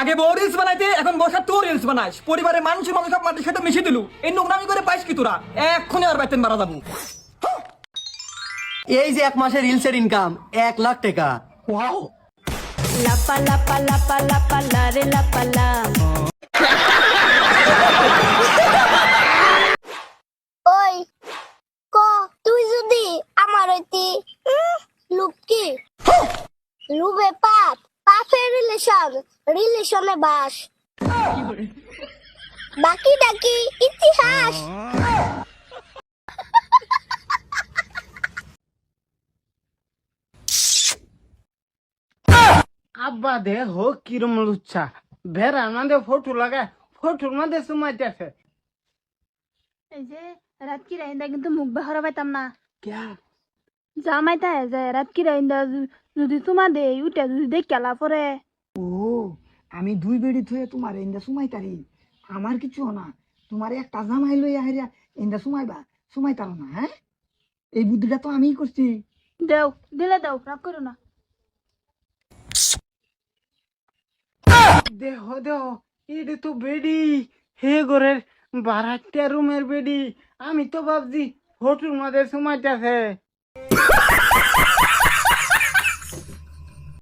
আগে বউ রিলস বানাইতে, এখন বসা তুই রিলস বানাইস। পরিবারের মানুষের মানুষ সব মাটির সাথে মিশিয়ে দিলু। এই নোংরামি করে পাইস কি তোরা? এক্ষুনি আর বাইতেন মারা যাবো। এই যে এক মাসের রিলসের ইনকাম 1,00,000 টাকা। ওয়াও, লাপা লাপা লাপা লাপা লারে লাপা লা। ওই ক তুই যদি আমার হইতি লুক কি লুবে পাপ পাপের রিলেশনে বাস বাকি ডাকি ইতিহাস। আব্বা দেখো কিরম লুচ্ছা ভেড়ার মধ্যে ফটো লাগায় ফটোর মধ্যে সুমাইতেছে। এই যে রাত কি রাইন্দা কিন্তু মুখ বাহরা পাইতাম না। ক্যা জামাইতা যায় রাত কি রাইন্দা যদি তোমা দে উঠে যদি দেখ কেলা পরে। ও আমি দুই বেড়ি থুয়ে তোমার এন্দা সুমাইতারি, আমার কিছু না। তোমার একটা জামাই লইয়া হারিয়া এন্দা সুমাইতার না। হ্যাঁ, এই বুদ্ধিটা তো আমিই করছি। দেও দিলে দেও, রাগ করো না। দেহ দেহ এটা তো বেডি হে ঘরের বারাটা রুমের বেডি। আমি তো ভাবছি ফটোর মধ্যে সুমাইতেছে।